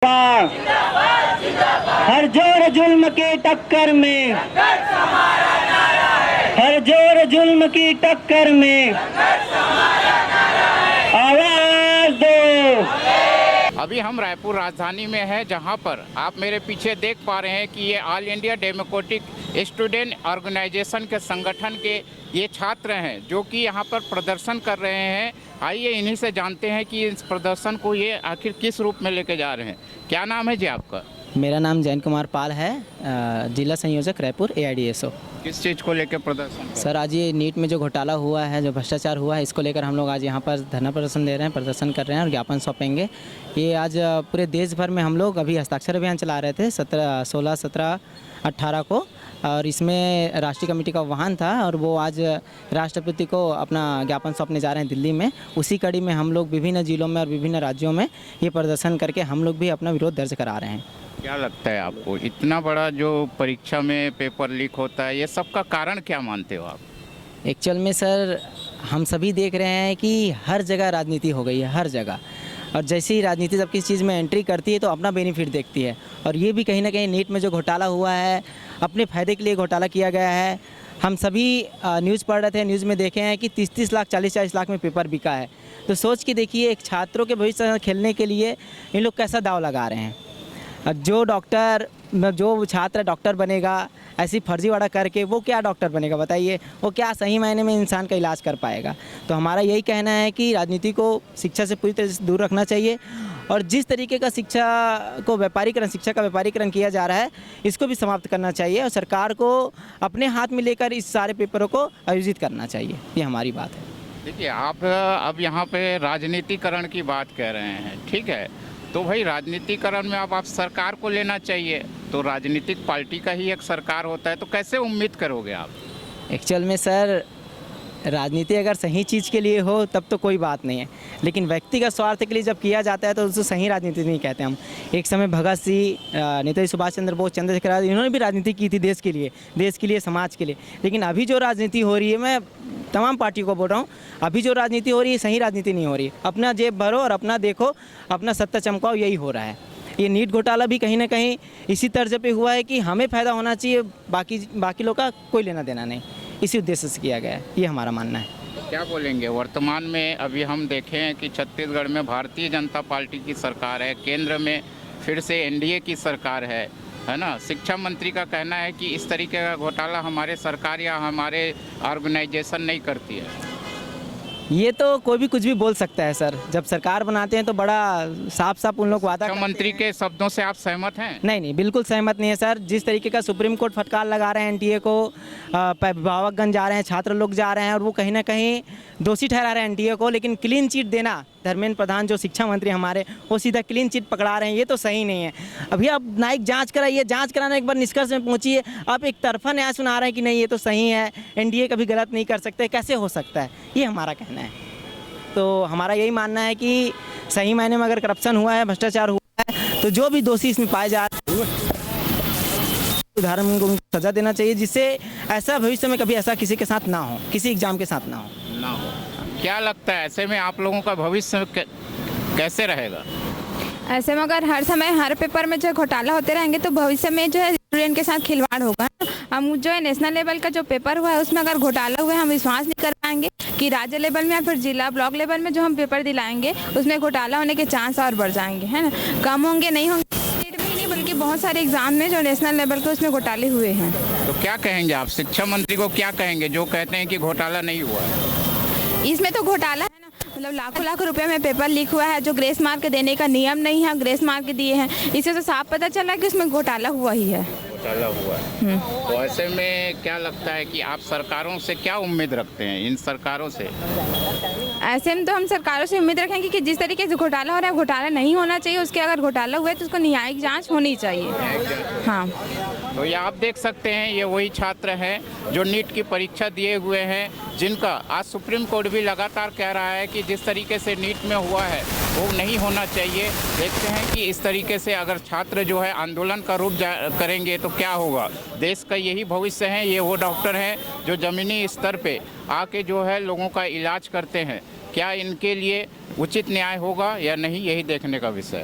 हर जोर जुल्म की टक्कर में, हर जोर जुल्म की टक्कर में आवाज दो। अभी हम रायपुर राजधानी में हैं, जहां पर आप मेरे पीछे देख पा रहे हैं कि ये All India Democratic Student Organisation के संगठन के ये छात्र हैं जो कि यहां पर प्रदर्शन कर रहे हैं। आइए इन्हीं से जानते हैं कि इस प्रदर्शन को ये आखिर किस रूप में लेके जा रहे हैं। क्या नाम है जी आपका? मेरा नाम जैन कुमार पाल है, जिला संयोजक रायपुर AIDSO। किस चीज़ को लेकर प्रदर्शन? सर, आज ये नीट में जो घोटाला हुआ है, जो भ्रष्टाचार हुआ है, इसको लेकर हम लोग आज यहाँ पर धरना प्रदर्शन दे रहे हैं, प्रदर्शन कर रहे हैं और ज्ञापन सौंपेंगे। ये आज पूरे देश भर में हम लोग अभी हस्ताक्षर अभियान चला रहे थे 16, 17, 18 को, और इसमें राष्ट्रीय कमेटी का वाहन था और वो आज राष्ट्रपति को अपना ज्ञापन सौंपने जा रहे हैं दिल्ली में। उसी कड़ी में हम लोग विभिन्न जिलों में और विभिन्न राज्यों में ये प्रदर्शन करके हम लोग भी अपना विरोध दर्ज करा रहे हैं। क्या लगता है आपको, इतना बड़ा जो परीक्षा में पेपर लीक होता है, ये सब का कारण क्या मानते हो आप? एक्चुअल में सर, हम सभी देख रहे हैं कि हर जगह राजनीति हो गई है, हर जगह। और जैसे ही राजनीति जब किसी चीज़ में एंट्री करती है तो अपना बेनिफिट देखती है, और ये भी कहीं ना कहीं नीट में जो घोटाला हुआ है, अपने फ़ायदे के लिए घोटाला किया गया है। हम सभी न्यूज़ पढ़ रहे थे, न्यूज़ में देखे हैं कि 30-30 लाख, 40-40 लाख में पेपर बिका है। तो सोच के देखिए, एक छात्रों के भविष्य से खेलने के लिए इन लोग कैसा दाव लगा रहे हैं। जो छात्र डॉक्टर बनेगा ऐसी फर्जीवाड़ा करके, वो क्या डॉक्टर बनेगा बताइए? वो क्या सही मायने में इंसान का इलाज कर पाएगा? तो हमारा यही कहना है कि राजनीति को शिक्षा से पूरी तरह से दूर रखना चाहिए, और जिस तरीके का शिक्षा का व्यापारीकरण किया जा रहा है, इसको भी समाप्त करना चाहिए और सरकार को अपने हाथ में लेकर इस सारे पेपरों को आयोजित करना चाहिए। ये हमारी बात है। देखिए, आप अब यहाँ पे राजनीतिकरण की बात कह रहे हैं, ठीक है, तो भाई राजनीतिकरण में अब आप सरकार को लेना चाहिए, तो राजनीतिक पार्टी का ही एक सरकार होता है, तो कैसे उम्मीद करोगे आप? एक्चुअल में सर, राजनीति अगर सही चीज़ के लिए हो तब तो कोई बात नहीं है, लेकिन व्यक्तिगत स्वार्थ के लिए जब किया जाता है तो उसको सही राजनीति नहीं कहते हम। एक समय भगत सिंह, नेताजी सुभाष चंद्र बोस, चंद्रशेखर आज़ाद, इन्होंने भी राजनीति की थी देश के लिए, समाज के लिए। लेकिन अभी जो राजनीति हो रही है, मैं तमाम पार्टी को बोल रहा हूँ, अभी जो राजनीति हो रही है सही राजनीति नहीं हो रही है। अपना जेब भरो और अपना देखो, अपना सत्ता चमकाओ, यही हो रहा है। ये नीट घोटाला भी कहीं ना कहीं इसी तर्ज पे हुआ है कि हमें फ़ायदा होना चाहिए, बाकी लोग का कोई लेना देना नहीं, इसी उद्देश्य से किया गया है। ये हमारा मानना है। क्या बोलेंगे वर्तमान में? अभी हम देखें कि छत्तीसगढ़ में भारतीय जनता पार्टी की सरकार है, केंद्र में फिर से NDA की सरकार है ना? शिक्षा मंत्री का कहना है कि इस तरीके का घोटाला हमारे सरकार या हमारे ऑर्गेनाइजेशन नहीं करती है। ये तो कोई भी कुछ भी बोल सकता है सर, जब सरकार बनाते हैं तो बड़ा साफ उन लोग वादा करते हैं। मंत्री के शब्दों से आप सहमत हैं? नहीं, बिल्कुल सहमत नहीं है सर। जिस तरीके का सुप्रीम कोर्ट फटकार लगा रहे हैं NTA को, अभिभावकगण जा रहे हैं, छात्र लोग जा रहे हैं, और वो कहीं ना कहीं दोषी ठहरा रहे हैं NTA को, लेकिन क्लीन चिट देना, धर्मेंद्र प्रधान जो शिक्षा मंत्री हमारे, वो सीधा क्लीन चिट पकड़ा रहे हैं, ये तो सही नहीं है। अभी आप न्यायिक जांच कराइए, जांच कराने एक बार निष्कर्ष में पहुंचिए। आप एक तरफा न्याय सुना रहे हैं कि नहीं ये तो सही है, NDA कभी गलत नहीं कर सकते, कैसे हो सकता है? ये हमारा कहना है। तो हमारा यही मानना है कि सही मायने में अगर करप्शन हुआ है, भ्रष्टाचार हुआ है, तो जो भी दोषी इसमें पाए जा रहे हैं उदाहरण को सजा देना चाहिए, जिससे ऐसा भविष्य में कभी ऐसा किसी के साथ ना हो, किसी एग्जाम के साथ ना हो। क्या लगता है ऐसे में आप लोगों का भविष्य कैसे रहेगा? ऐसे में अगर हर समय हर पेपर में जो घोटाला होते रहेंगे तो भविष्य में जो है स्टूडेंट के साथ खिलवाड़ होगा। हम जो है नेशनल लेवल का जो पेपर हुआ है उसमें अगर घोटाला हुआ है, हम विश्वास नहीं कर पाएंगे कि राज्य लेवल में या फिर जिला ब्लॉक लेवल में जो हम पेपर दिलाएंगे उसमें घोटाला होने के चांस और बढ़ जाएंगे, है ना? कम होंगे नहीं होंगे, स्टेट में ही नहीं बल्कि बहुत सारे एग्जाम में जो नेशनल लेवल के उसमें घोटाले हुए हैं। तो क्या कहेंगे आप शिक्षा मंत्री को, क्या कहेंगे जो कहते हैं कि घोटाला नहीं हुआ है? इसमें तो घोटाला है ना, मतलब लाखों रुपए में पेपर लीक हुआ है, जो ग्रेस मार्क देने का नियम नहीं है, ग्रेस मार्क दिए हैं। इससे तो साफ पता चला कि उसमें घोटाला हुआ ही है। घोटाला हुआ है। तो ऐसे में क्या लगता है कि आप सरकारों से क्या उम्मीद रखते हैं, इन सरकारों से? ऐसे में तो हम सरकारों से उम्मीद रखेंगे कि जिस तरीके से घोटाला हो रहा है, घोटाला नहीं होना चाहिए। उसके अगर घोटाला हुआ है तो उसको न्यायिक जांच होनी चाहिए। हाँ, तो ये आप देख सकते हैं, ये वही छात्र हैं जो नीट की परीक्षा दिए हुए हैं, जिनका आज सुप्रीम कोर्ट भी लगातार कह रहा है कि जिस तरीके से नीट में हुआ है वो नहीं होना चाहिए। देखते हैं कि इस तरीके से अगर छात्र जो है आंदोलन का रूप करेंगे तो क्या होगा। देश का यही भविष्य है। ये वो डॉक्टर हैं जो ज़मीनी स्तर पे आके जो है लोगों का इलाज करते हैं। क्या इनके लिए उचित न्याय होगा या नहीं, यही देखने का विषय है।